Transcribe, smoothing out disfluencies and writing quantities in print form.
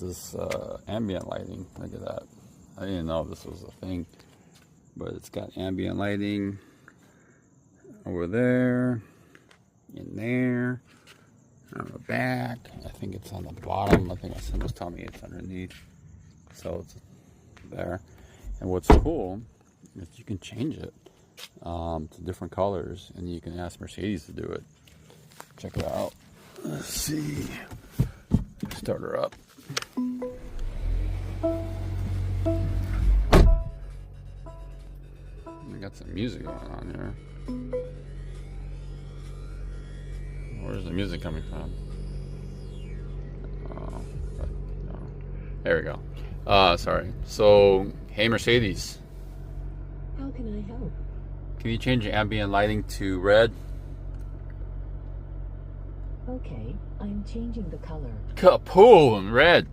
This ambient lighting. Look at that. I didn't know this was a thing, but it's got ambient lighting over there, in there, on the back. I think it's on the bottom. I think my son was telling me it's underneath, so it's there. And what's cool is you can change it to different colors, and you can ask Mercedes to do it. Check it out. Let's see. Start her up. I got some music going on here. Where's the music coming from? No. There we go. Sorry. So, hey Mercedes. How can I help? Can you change the ambient lighting to red? Okay, I'm changing the color. Kapoom! Red!